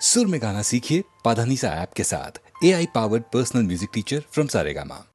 सुर में गाना सीखिए पाधानीसा ऐप के साथ। AI powered personal music teacher from Saregama.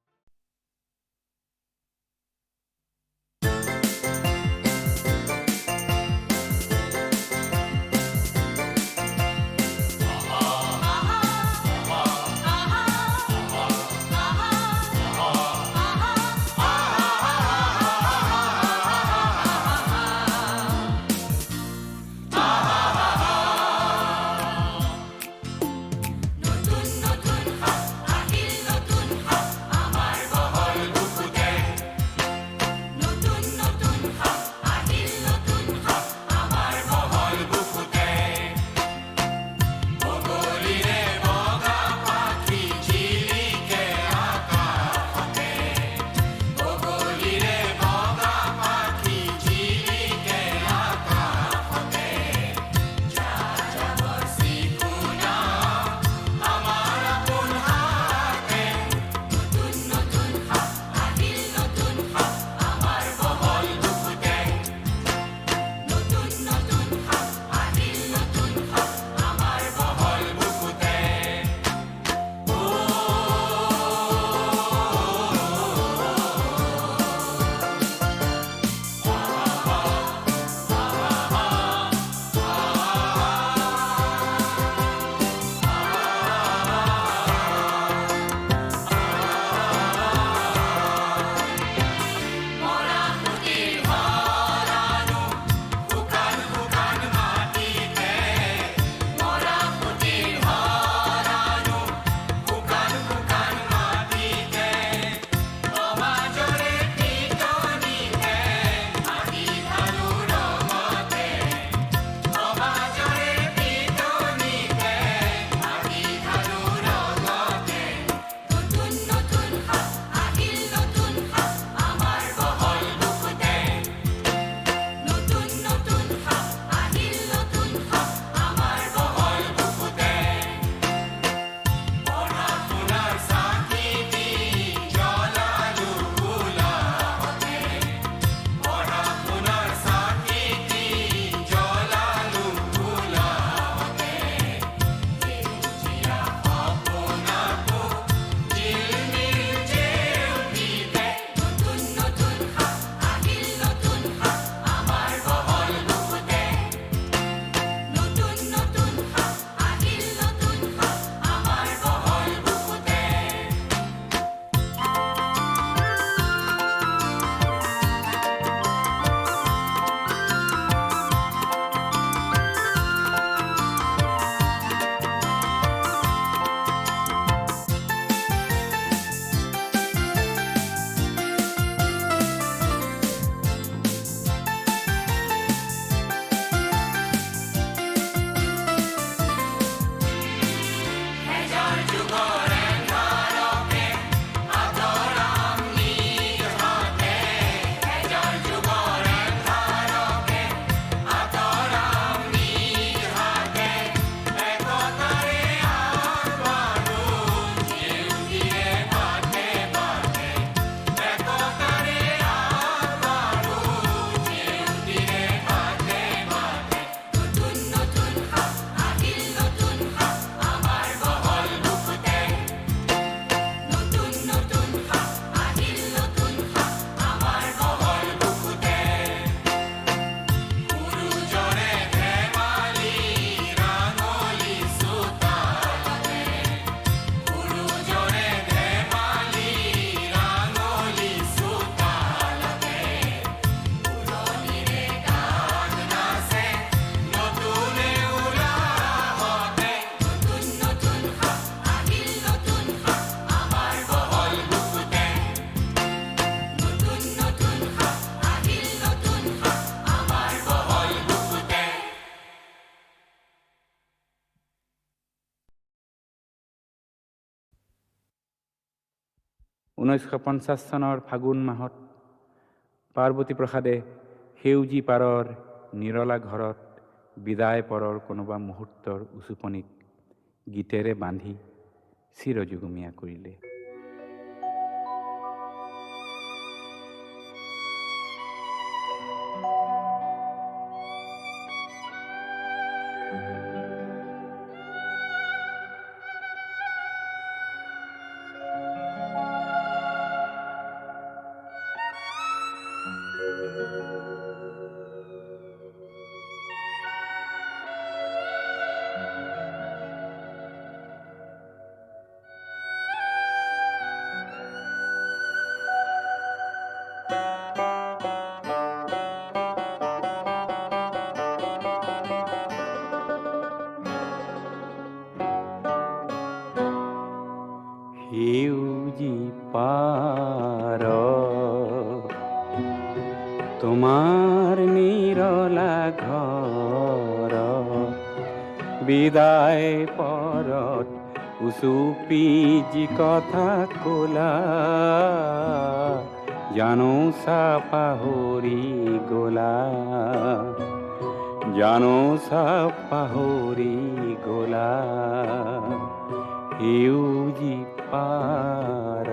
চনৰ ফাগুন মাহত পাৰ্বতী প্ৰসাদে সেউজী পাৰৰ নিৰলা ঘৰত বিদায় পৰৰ কোনোবা মুহূৰ্তৰ উচুপনিক গীতেৰে বান্ধি চিৰযুগমীয়া কৰিলে। সেউজী পাৰ তোমাৰ নিৰলা ঘৰ বিদায় পৰত উচুপি যি কথা কলা জানো চা পাহৰি গলা জানো চা পাহৰি গলা সেউজী পাৰ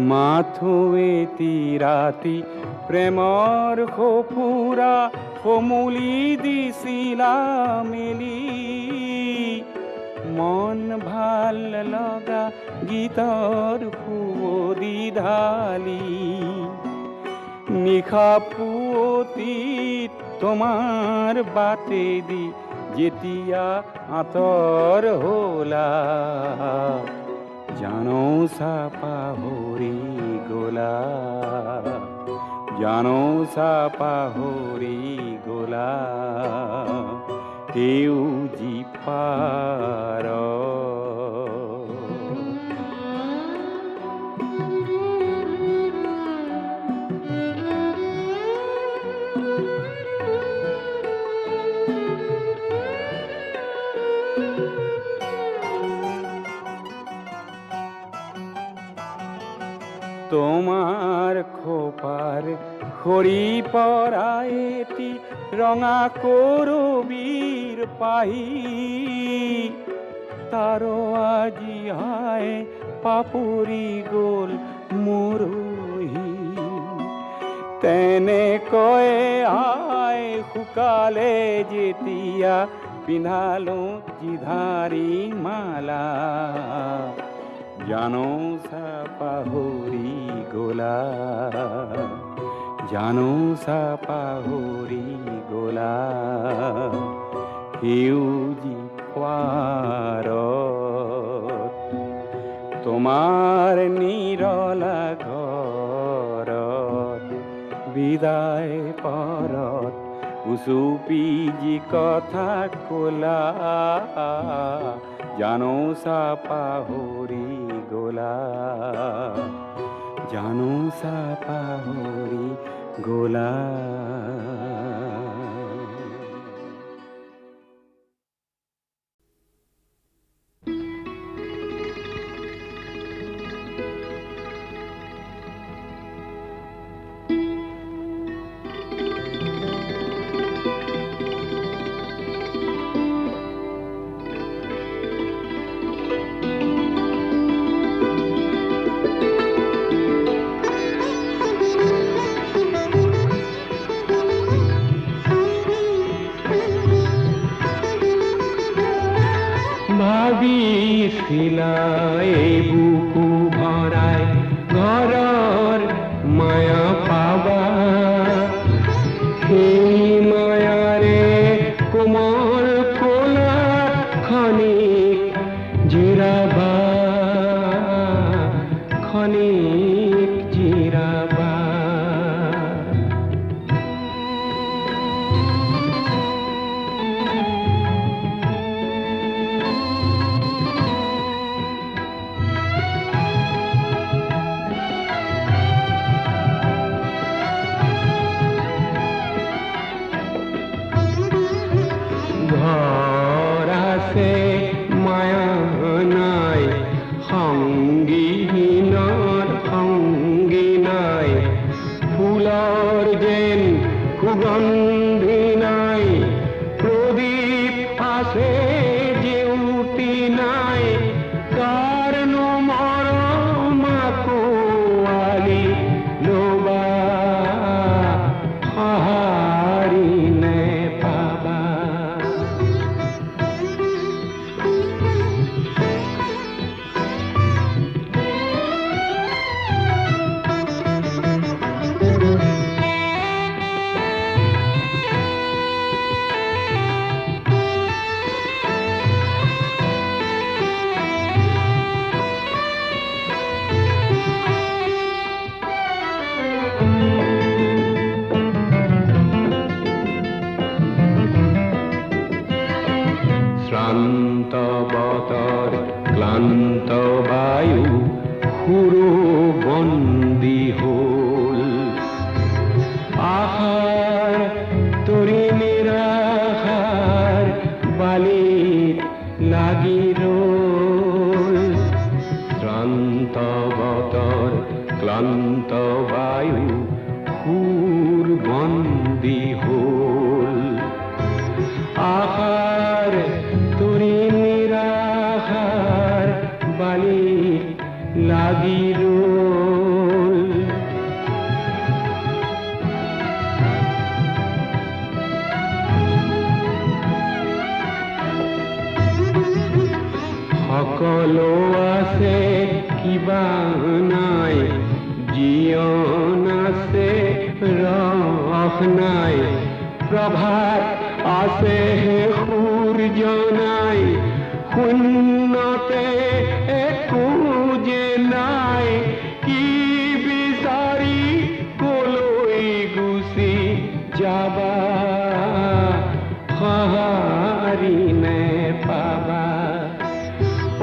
মাথো এটি ৰাতি প্ৰেমৰ সফুৰা সমুলি দিছিলা মেলি মন ভাল লগা গীতৰ সুৱদি ঢালি নিশা পুৱতিত তোমাৰ বাটেদি যেতিয়া আঁতৰ হলা জানো চা পাহৰি গলা জানো চা পাহৰি গলা সেউজী পাৰ তোমাৰ খোপাৰ সৰি পৰা এটি ৰঙা কৰবীৰ পাহি তাৰ আজি হাই পাপৰি গল মৰহি তেনেকৈ আই শুকালে যেতিয়া পিন্ধালো জিধাৰী মালা জানো চা পাহৰি গলা জানো চা পাহৰি গলা সেউজী পাৰ তোমাৰ নিৰলা ঘৰত বিদায় পৰত উচুপি যি কথা কলা জানো চা পাহৰি গলা জানো চা পাহৰি গলা ভাবিছিলা এই বুকু ভৰাই ঘৰৰ মায়া পাবা সেই মায়াৰে কোমল কোলাত খনিক জিৰাবা খনিক জিৰাবা ঘৰ আছে মায়া নাই সংগীহীনৰ সংগী নাই ফুলৰ যেন সুগন্ধি নাই প্ৰদীপ আছে জেউতি নাই কাৰনো মৰম কোৱালি লবা সঁহাৰি নে পাবা ক্লান্ত বতর ক্লান্ত বায়ু হুরু বন্দি হল আহার তরি নিরাহার বালির লাগি রোল শ্রান্ত বতর ক্লান্ত বায়ু হুর বন্দি হল আহার তরি নিরাহার বালির লাগি রোল সকলো আছে কিবা নাই জীয়ন আছে ৰস নাই প্ৰভাত আছে সূৰ্য নাই শূন্যতে একো যে নাই কি বিচাৰি কলৈ গুচি যাবা সঁহাৰি নে পাবা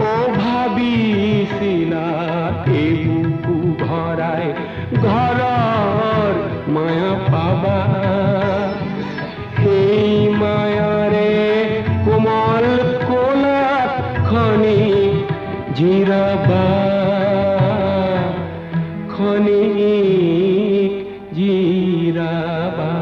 ও ভাবিছিলা এই বুকু ভৰাই ঘৰৰ মায়া পাবা সেই মায়াৰে কোমল কোলাত খনি জিৰাবা খনিক জিৰাবা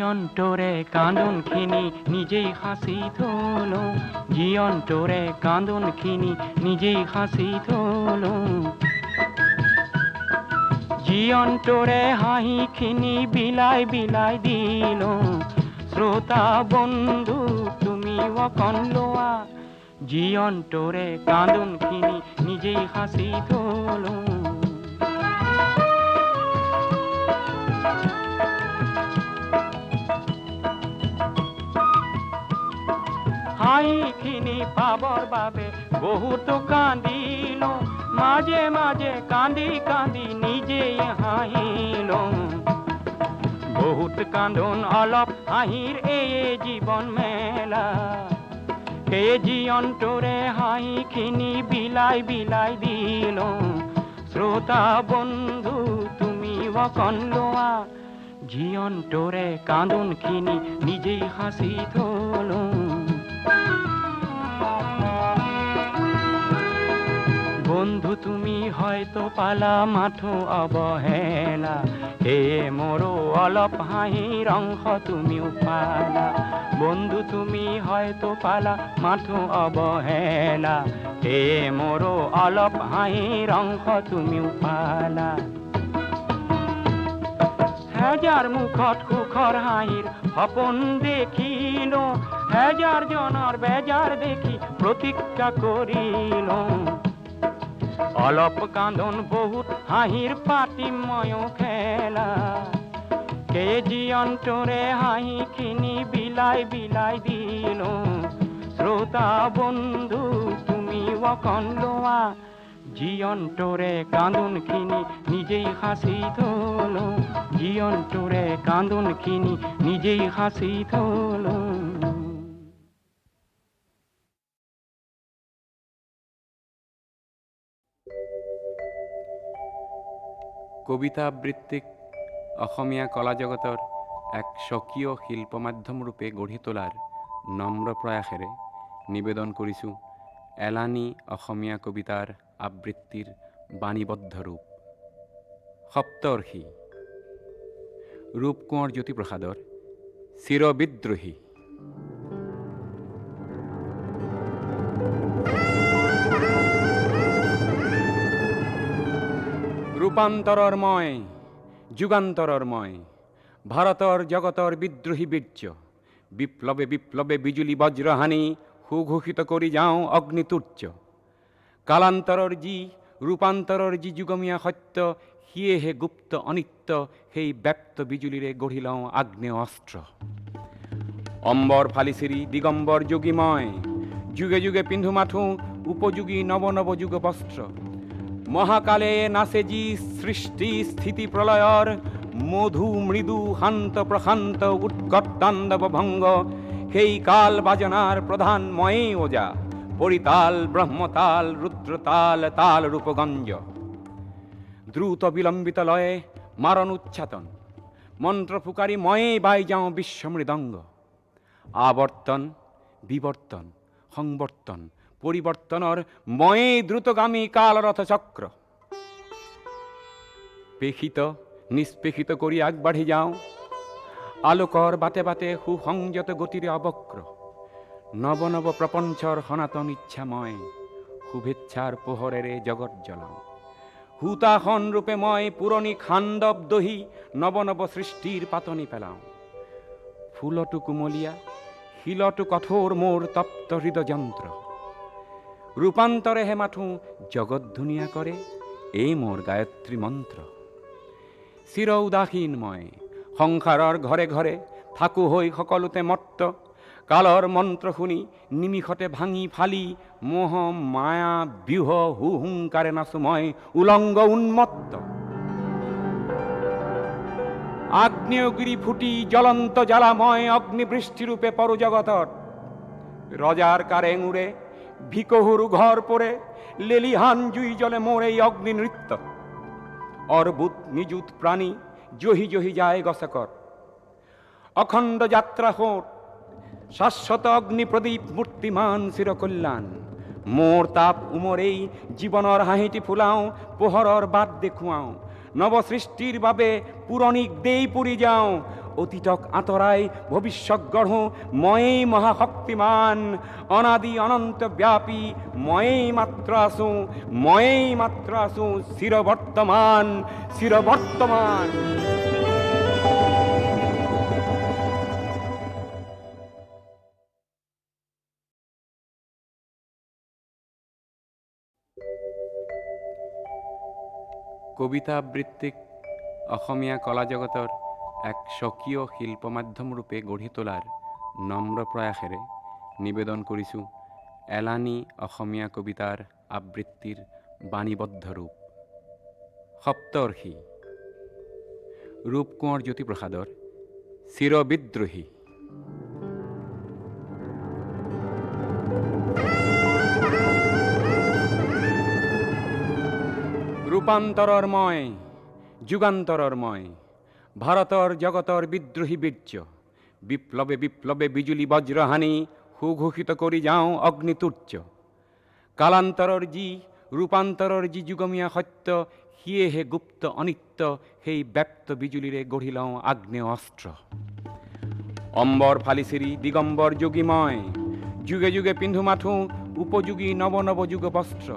জীয়ন্তৰে কান্দোনখিনি নিজেই সাঁচি থলো জীয়ন্তৰে কান্দোনখিনি নিজেই সাঁচি থলো জীয়ন্তৰে হাঁহিখিনি বিলাই বিলাই দিলো শ্ৰোতা বন্ধু তুমি অকণ লোৱা জীয়ন্তৰে কান্দোনখিনি নিজেই সাঁচি থলো হাঁহিখিনি পাবৰ বাবে বহুতো কান্দিলো মাজে মাজে কান্দি কান্দি নিজেই হাঁহিলো বহুত কান্দোন অলপ হাঁহিৰ এই জীৱন মেলা সেই জীয়ন্তৰে হাঁহিখিনি বিলাই বিলাই দিলো শ্ৰোতা বন্ধু তুমি অকণ লোৱা জীয়ন্তৰে কান্দোনখিনি নিজেই সাঁচি থলো বন্ধু তুমি হয়তো পালা মাথো অৱহেলা সেয়ে মোৰো অলপ হাঁহিৰ অংশ তুমিও পালা বন্ধু তুমি হয়তো পালা মাথো অৱহেলা সেয়ে মোৰো অলপ হাঁহিৰ অংশ তুমিও পালা হাজাৰ মুখত সুখৰ হাঁহিৰ সপোন দেখিলো হাজাৰ জনৰ বেজাৰ দেখি প্ৰতিজ্ঞা কৰিলো অলপ কান্দোন বহুত হাঁহিৰ পাতি ময়ো খেলা সেই জীয়ন্তৰে হাঁহিখিনি বিলাই বিলাই দিলো শ্ৰোতা বন্ধু তুমি অকণ লোৱা জীয়ন্তৰে কান্দোনখিনি নিজেই সাঁচি থলো জীয়ন্তৰে কান্দোনখিনি নিজেই সাঁচি থলো কবিতা আবৃত্তিক অসমীয়া কলা জগতৰ এক স্বকীয় শিল্প মাধ্যম ৰূপে গঢ়ি তোলাৰ নম্ৰ প্ৰয়াসেৰে নিবেদন কৰিছোঁ এলানি অসমীয়া কবিতাৰ আবৃত্তিৰ বাণীবদ্ধ ৰূপ সপ্তৰ্ষি ৰূপ কোঁৱৰ জ্যোতিপ্ৰসাদৰ চিৰবিদ্ৰোহী রূপান্তরময় যুগান্তরময় ভারতর জগতর বিদ্রোহী বীর্য বিপ্লবে বিপ্লবে বিজুলি বজ্রহানি হুঘোষিত করি যাও অগ্নিতুর্য কালান্তরর জি রূপান্তরর জি যুগমিয়া সত্য হিয়ে হে গুপ্ত অনিত্য সেই ব্যক্ত বিজুলিরে গঢ়িলওঁ আগ্নেয় অস্ত্র অম্বর ফালিছিৰি দিগম্বর যোগীময় যুগে যুগে পিন্ধু মাথো উপযোগী নব নব যুগ বস্ত্র মহাকালে নাচে জি সৃষ্টি স্থিতি প্রলয়র মধু মৃদু শান্ত প্রশান্ত উৎকটাণ্ডব ভঙ্গ সেই কাল বাজনার প্রধান ময়ে ওজা পরিতাল ব্রহ্মতাল রুদ্রতাল তাল রূপগঞ্জ দ্রুত বিলম্বিত লয়ে মারণ উচ্ছাতন মন্ত্র ফুকারি ময়ে বাই যাও বিশ্ব মৃদঙ্গ আবর্তন বিবর্তন সংবর্তন পরিবর্তনের ময়ে দ্রুতগামী কালরথ চক্র পেখিত নিষ্পেষিত করি আগ বাঢ়ি যাও আলোকর বাতে বাতে সুসংযত গতিরে অবক্র নব নব প্রপঞ্চর সনাতন ইচ্ছাময় শুভেচ্ছার পোহৰেৰে জগৎ জ্বলাও হুতাসন ৰূপে মই পুৰণি খাণ্ডৱ দহি নব নব সৃষ্টিৰ পাতনি পেলাওঁ ফুলটো কুমলীয়া শিলটো কঠোৰ মোৰ তপ্ত হৃদযন্ত্ৰ ৰূপান্তৰেহে মাথো জগৎ ধুনীয়া কৰে এই মোৰ গায়ত্ৰী মন্ত্ৰ চিৰ উদাসীন মই সংসাৰৰ ঘৰে ঘৰে থাকো হৈ সকলোতে মত্ত কালৰ মন্ত্ৰ শুনি নিমিষতে ভাঙি ফালি মোহ মায়া ব্যূহ হুহুংকাৰে নাচো মই উলংগ উন্মত্ত আগ্নেয়গিরি ফুটি জ্বলন্ত জ্বালাময় অগ্নিবৃষ্টিরূপে পরজগতত রজার কারেং উড়ে ভিকহুরু ঘর পরে লেলিহান জুই জলে মোর এই অগ্নি নৃত্য অর্বুত নিযুত প্রাণী জহি জহি যায় গছকর অখণ্ড যাত্রা হোট শাশ্বত অগ্নি প্রদীপ মূর্তিমান চিরকল্যাণ মোর তাপ উমর এই জীবনৰ হাঁহিটি ফুলাওঁ পোহৰৰ বাট দেখুৱাওঁ নৱসৃষ্টিৰ বাবে পুৰণিক দেই পুৰি যাওঁ অতীতক আঁতৰাই ভৱিষ্যত গঢ়ো ময়েই মহাশক্তিমান অনাদি অনন্ত ব্যাপী ময়েই মাত্ৰ আছো চিৰবৰ্তমান চিৰবৰ্তমান কবিতা আবৃত্তিক অসমীয়া কলা জগতৰ এক স্বকীয় শিল্প মাধ্যম ৰূপে গঢ়ি তোলাৰ নম্ৰ প্ৰয়াসেৰে নিবেদন কৰিছোঁ এলানি অসমীয়া কবিতাৰ আবৃত্তিৰ বাণীবদ্ধ ৰূপ সপ্তৰ্ষি ৰূপ কোঁৱৰ জ্যোতিপ্ৰসাদৰ চিৰবিদ্ৰোহী। রূপান্তরময় যুগান্তরময় ভারতর জগতর বিদ্রোহী বীর্য বিপ্লবে বিপ্লবে বিজুলি বজ্রহানি সুঘোষিত করি যাও অগ্নিতুর্য কালান্তরর জি রূপান্তরর জি যুগমিয়া সত্য হিয়ে হে গুপ্ত অনিত্য সেই ব্যক্ত বিজুলিরে গঢ়িলওঁ আগ্নেয় অস্ত্র অম্বর ফালিছিৰি দিগম্বর যোগীময় যুগে যুগে পিন্ধু মাথো উপযোগী নব নব যুগ বস্ত্র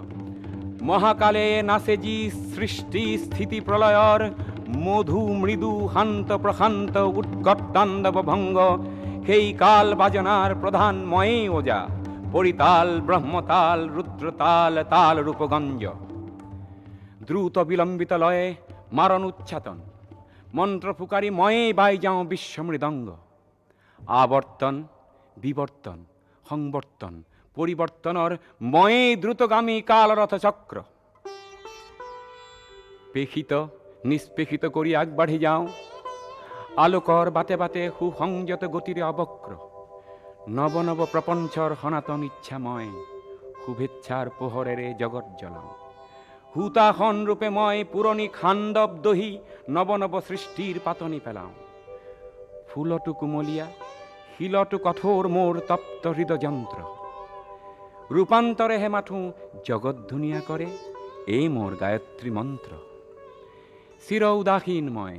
মহাকালে নাচে জি সৃষ্টি স্থিতি প্রলয়র মধু মৃদু শান্ত প্রশান্ত উৎকটাণ্ডব ভঙ্গ সেই কাল বাজনার প্রধান ময়ে ওজা পরিতাল ব্রহ্মতাল রুদ্রতাল তাল রূপগঞ্জ দ্রুত বিলম্বিত লয়ে মারণ উচ্ছাতন মন্ত্র ফুকারি ময়ে বাই যাও বিশ্ব মৃদঙ্গ আবর্তন বিবর্তন সংবর্তন পরিবর্তনের ময়ে দ্রুতগামী কালরথ চক্র পেখিত নিষ্পেষিত করি আগ বাঢ়ি যাও আলোকর বাতে বাতে সুসংযত গতিরে অবক্র নব নব প্রপঞ্চর সনাতন ইচ্ছাময় শুভেচ্ছার পোহৰেৰে জগৎ জ্বলাও হুতাসন ৰূপে মই পুৰণি খাণ্ডৱ দহি নব নব সৃষ্টিৰ পাতনি পেলাওঁ ফুলটো কুমলীয়া শিলটো কঠোৰ মোৰ তপ্ত হৃদযন্ত্ৰ ৰূপান্তৰেহে মাথো জগৎ ধুনীয়া কৰে এই মোৰ গায়ত্ৰী মন্ত্ৰ চিৰ উদাসীন মই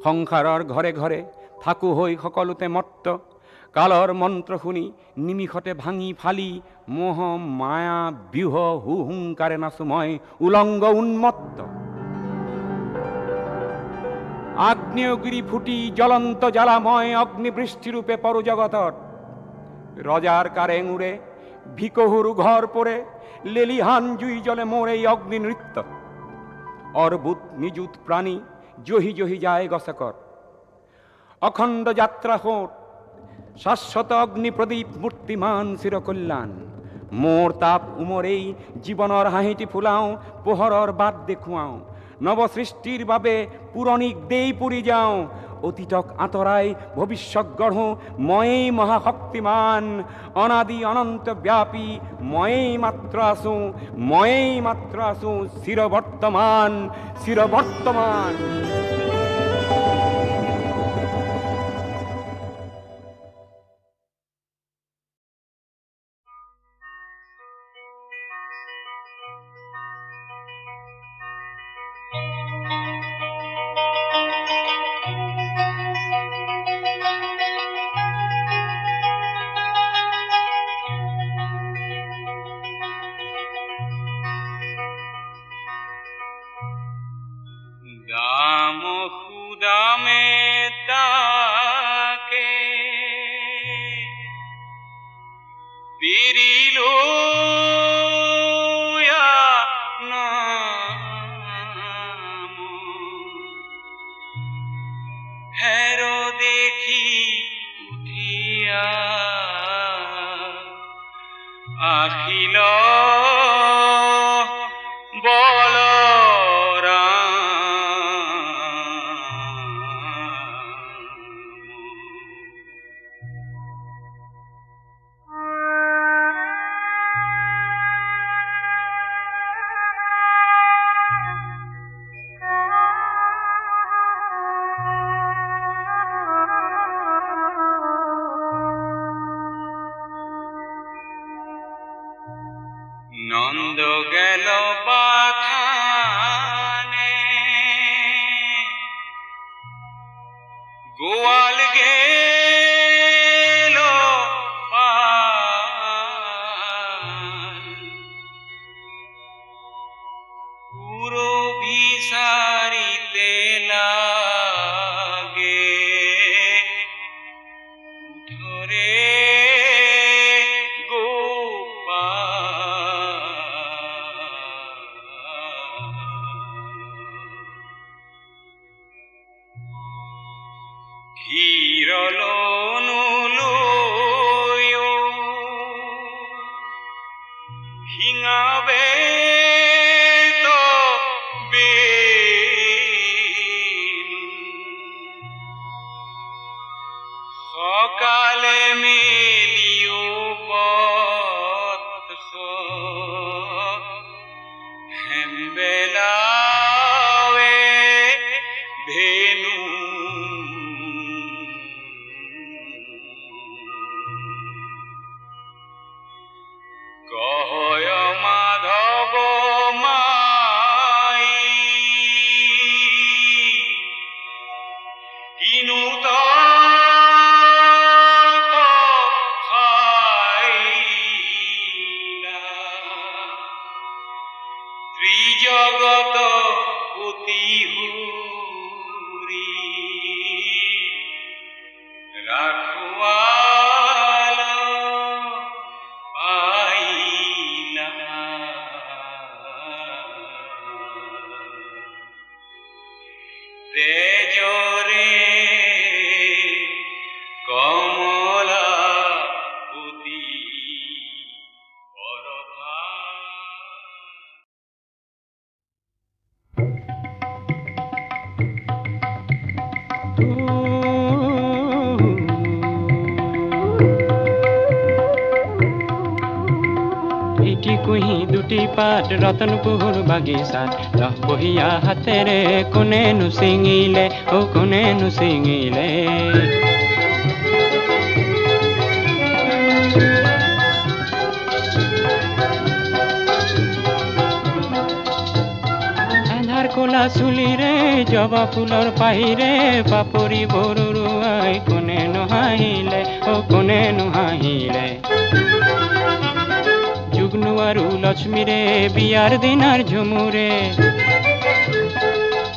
সংসাৰৰ ঘৰে ঘৰে থাকো হৈ সকলোতে মত্ত কালৰ মন্ত্ৰ শুনি নিমিষতে ভাঙি ফালি মোহ মায়া ব্যূহ হুহুংকাৰে নাচো মই উলংগ উন্মত্ত আগ্নেয়গিরি ফুটি জ্বলন্ত জ্বালাময় অগ্নিবৃষ্টিরূপে পরজগতর রজার কারেং উড়ে ভিকহুরু ঘর পরে লেলিহান জুই জলে মোর এই অগ্নি নৃত্য অর্বুত নিযুত প্রাণী জহি জহি যায় গসকর অখণ্ড যাত্রা হোট শাশ্বত অগ্নি প্রদীপ মূর্তিমান চিরকল্যাণ মোর তাপ উমর এই জীবনৰ হাঁহিটি ফুলাও পোহৰৰ বাট দেখুৱাওঁ নৱসৃষ্টিৰ বাবে পুৰণিক দেই পুৰি যাওঁ অতীতক আঁতৰাই ভৱিষ্যত গঢ়ো ময়েই মহাশক্তিমান অনাদি অনন্ত ব্যাপী ময়েই মাত্ৰ আছো চিৰবৰ্তমান নন্দ গেল বাথানে গোয়াল গেল পুৰো ভিসাৰিতে লাগে ধৰে সকালে মেলিও পথ হেমবেলাৱে ভেনু কহয় মাধব মাই কিনু জগত অতি হুৰি ৰাখুয়াল পাইলা তেজৰে কমলা পুতি কুহি দুটি পাত ৰতনপুৰ বাগিচাত দহ বহিয়া হাতেৰে কোনেনো ছিঙিলে কোনেনো ছিঙিলে আন্ধাৰ কোলা চুলিৰে জবা ফুলৰ পাহিৰে পাপৰি বৰুৱাই কোনেনো হাঁহিলে কোনেনো হাঁহিলে জুগনু আৰু লক্ষ্মীৰে বিয়াৰ দিনাৰ ঝুমুৰে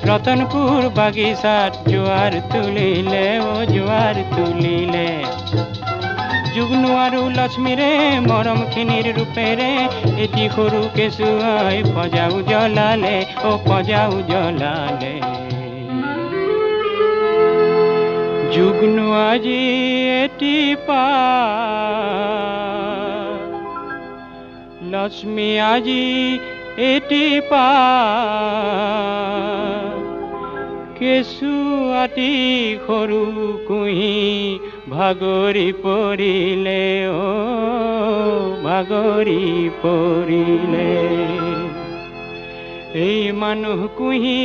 ৰতনপুৰ বাগিচাত জোৱাৰ তুলিলে ও জোৱাৰ তুলিলে যুগ্নু আৰু লক্ষ্মীৰে মৰমখিনিৰ ৰূপেৰে এটি সৰু কেঁচুৱাই পজা উজ্বলালে ও পজা উজ্বলালে যুগ্নু আজি এটি পা লক্ষ্মী আজি এটি পা কেঁচুৱাটি সৰু কুঁহি ভাগৰি পৰিলে ও ভাগৰি পৰিলে এই মানুহ কুঁহি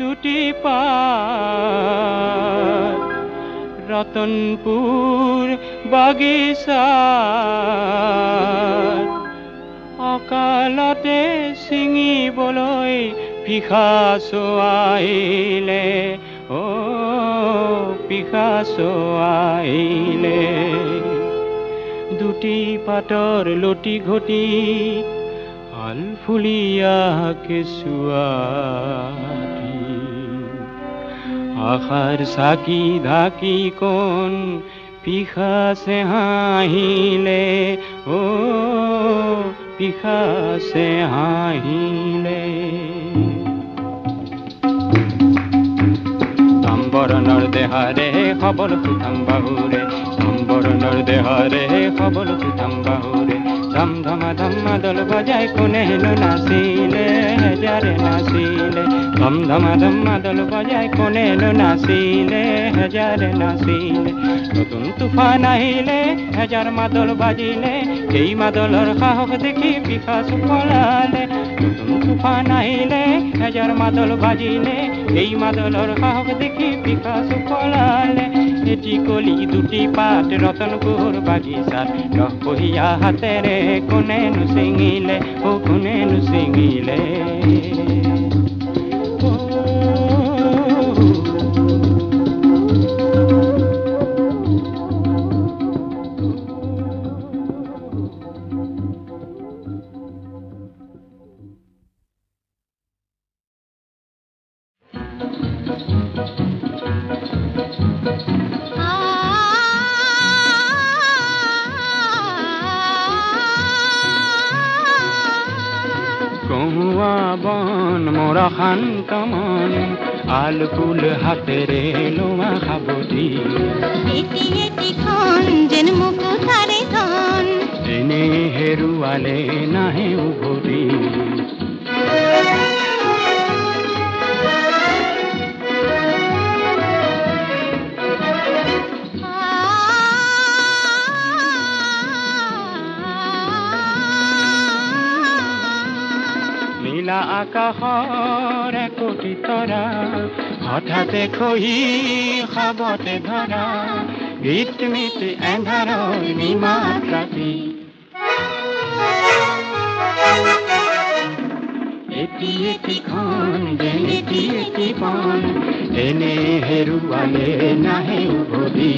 দুটি পাত ৰতনপুৰ বাগিচাত অকালতে ছিঙিবলৈ পিশাচো আহিলে ও পিশাচো আহিলে দুটি পাতৰ লটি ঘটি আলফুলীয়া কেঁচুৱাটি আশাৰ চাকি ঢাকি কোন পিশাচে হাঁহিলে ও পিশাচে হাঁহিলে তাম্বৰণৰ দেহাৰে সবল সুঠাম বাহুৰে তাম্বৰণৰ দেহাৰে সবল সুঠাম বাহুৰে ধম ধমা ধমা দল বজাই কোনেনো নাচিলে হেজাৰে নাচিলে ধম ধমা ধমা দল বজাই কোনেনো নাচিলে হেজাৰে নাচিলে নতুন তুফান আহিলে হেজাৰ মাদল বাজিলে এই মাদলৰ সাহস দেখি পিশাচ পলালে নতুন তুফান আহিলে হেজাৰ মাদল বাজিলে এই মাদলৰ সাহস দেখি পিশাচ পলালে এটি কলি দুটি পাত ৰতনপুৰ বাগিচাত দহপহীয়া হাতেৰে কোনেনো ছিঙিলে ও কোনেনো ছিঙিলে কহুৱা বন মোৰ শান্ত মন আলফুল হাতেৰে লোৱা সাৱধি এটি এটি খন যেন মুকুতাৰে ধন এনে হেৰুৱালে নাহে উভতি নীলা আকাশৰ একোটি তৰা হঠাতে খহি খাবতে ধৰা গীত মিত এন্ধাৰৰ নিমাত ৰাতি এটি এটি খন যেন এটি এটি বন এনে হেৰুৱালে নাহে উভতি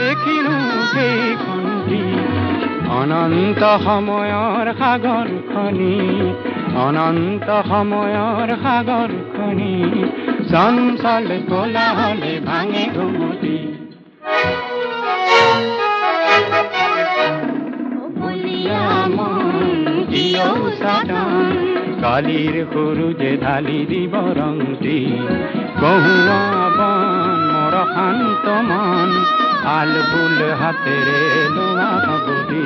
দেখিলো সেইখনটি অনন্ত সময়ৰ সাগৰখনি অনন্ত সময়ৰ সাগৰখনি চঞ্চল কোলাহলে ভাঙে ঘুমতি বলিয়া মন দিয় সাধন কালিৰ সৰুজে ঢালি দিব ৰংটি কহুৱা বন মোৰ শান্ত মন আলফুল হাতেৰে লোৱা সাৱধি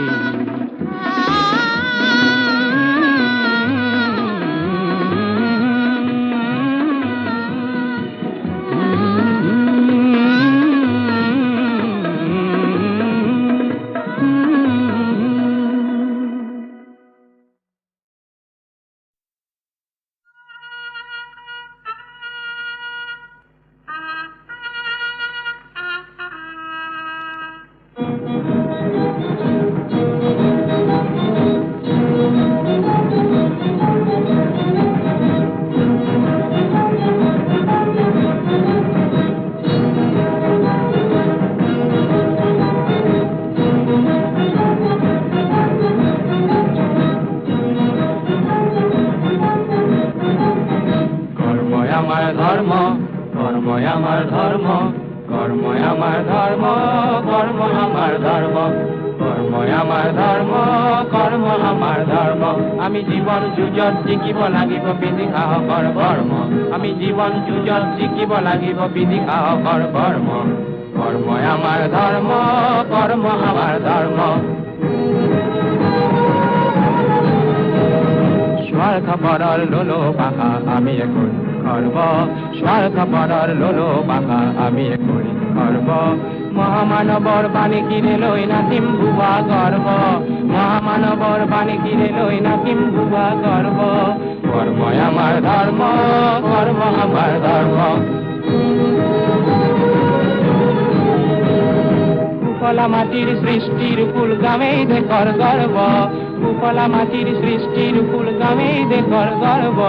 আমার ধর্ম, কর্মই আমার ধর্ম, কর্মই আমার ধর্ম, কর্ম আমার ধর্ম, কর্মই আমার ধর্ম, কর্ম আমার ধর্ম। আমি জীবন যুঁজত জিকিব লাগিব বিধি সাহসৰ কৰ্ম, আমি জীবন যুঁজত জিকিব লাগিব বিধি সাহসৰ কৰ্ম। কৰ্মই আমাৰ ধৰ্ম, কৰ্ম আমাৰ ধৰ্ম। স্বাৰ্থপৰৰ লোলো পাখা আমি কৰি কৰ্ম, স্বাৰ্থপৰৰ লোলো পাখা আমি কৰি কৰ্ম। মহামানৱৰ বাণী কিনে লৈ নাচিম ভুৱা গৰ্ব, মহামানৱৰ বাণী কিনে লৈ নাচিম ভুৱা গৰ্ব। কর্মই আমার ধর্ম, কর্ম আমার ধর্ম। কুফলা মাটির সৃষ্টির ফুল গামেই দেখর গর্ব, কুফলা মাটির সৃষ্টির ফুল গামেই দেখর গর্ব।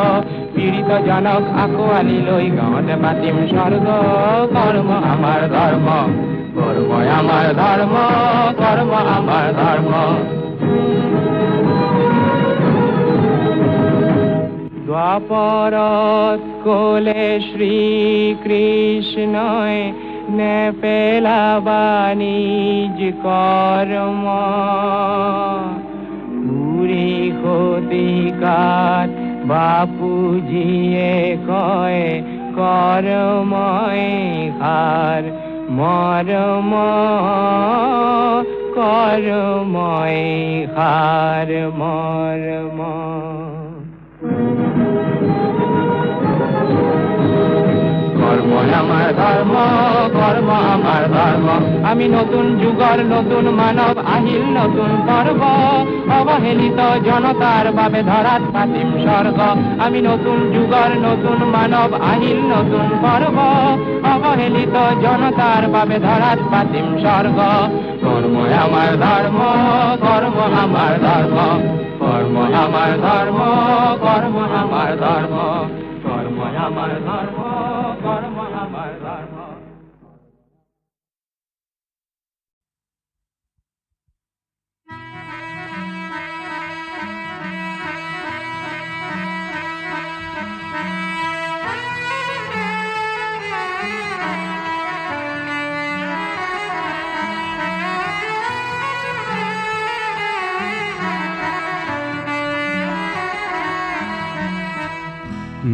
পীড়িত জনক আকোৱালি লৈ গাঁৱতে পাতিম স্বৰ্গ। কৰ্ম আমাৰ ধৰ্ম, কৰ্মই আমাৰ ধৰ্ম, কৰ্ম আমাৰ ধৰ্ম। দ্বাপৰত ক'লে শ্ৰীকৃষ্ণই নেপেলাবা নিজ কৰ্ম, পুৰি শতিকাত বাপুজিয়ে কয় কৰ্মই সাৰ মৰম, কৰ্মই সাৰ মৰম। কৰ্মই আমাৰ ধৰ্ম, কৰ্ম আমাৰ ধৰ্ম। আমি নতুন যুগৰ নতুন মানৱ আহিল নতুন পৰ্ব, অৱহেলিত জনতাৰ বাবে ধৰাত পাতিম স্বৰ্গ। আমি নতুন যুগৰ নতুন মানৱ আহিল নতুন পৰ্ব, অৱহেলিত জনতাৰ বাবে ধৰাত পাতিম স্বৰ্গ। কর্মই আমার ধর্ম, কর্ম আমার ধর্ম, কর্ম আমার ধর্ম, কর্ম আমার ধর্ম, কর্ম আমার ধর্ম, কর্ম আমার ধর্ম।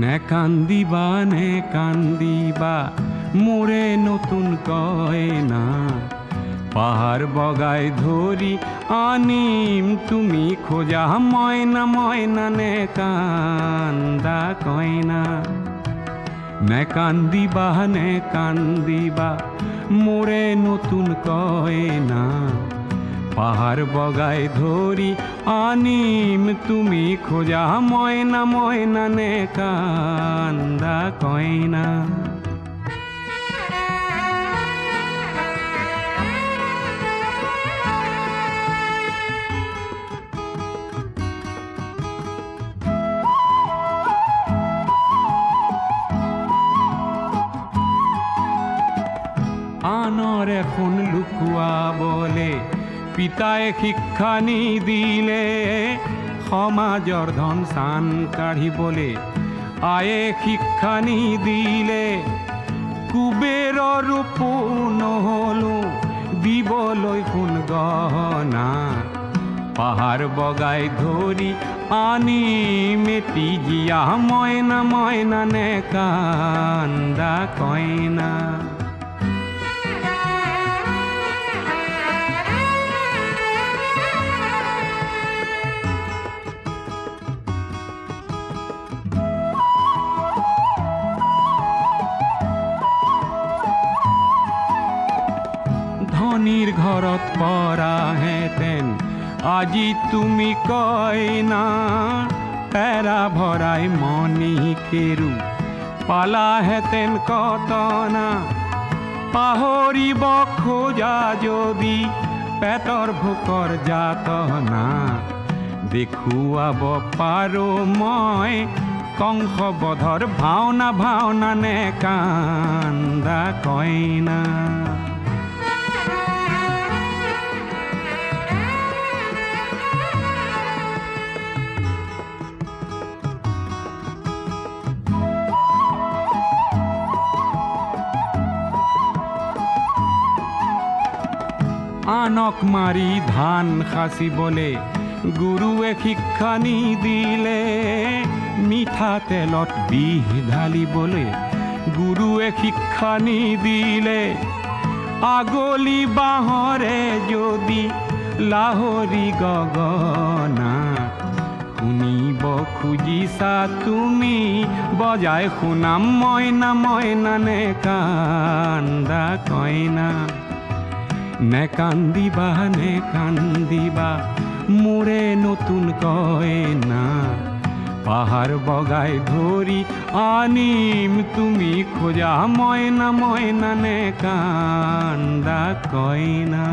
নে কান্দিবা মোরে নতুন কয়না, পাহাড় বগাই ধরি আনিম তুমি খোঁজা ময়না, ময়না নে কান্দা কয়না। নে কান্দিবা মোরে নতুন কয়না, পাহাড় বগাই ধরি আনিম তুমি খোঁজা ময়না, ময়না নে কান্দা কয়না। আনৰ এখন লুকুৱা বলে পিতায়ে শিক্ষা নিদিলে, সমাজৰ ধন চান কাঢ়িবলে আয়ে শিক্ষা নিদিলে। কুবেৰৰ পোন নহলো দিবলৈ সোণ গহনা, পাহাৰ বগাই ধৰি আনি মেটি জীয়া ময়না, ময়না নে কান্দা কয়না। ধনীৰ ঘৰত পৰা হেতেন আজি তুমি কইনা, পেৰা ভৰাই মণি কেৰু পালাহেঁতেন কটনা। পাহৰিব খোজা যদি পেটৰ ভোকৰ যাতনা, দেখুৱাব পাৰো মই কংসবধৰ ভাওনা, ভাওনা নে কান্দা কইনা। আনক মাৰি ধান সাঁচিবলে গুৰুৱে শিক্ষানি দিলে, মিঠাতেলত বিহ ঢালিবলে গুৰুৱে শিক্ষানি দিলে, আগলি বাঁহৰে যদি লাহৰি গগনা, শুনিব খুজিছা তুমি বজাই শুনাম মইনা মইনা নে কান্দা কইনা। নেকান্দিবা নেকান্দিবা মোৰে নতুন কইনা, পাহাৰ বগাই ধৰি আনিম তুমি খোজা মইনা মইনা নে কান্দা কইনা।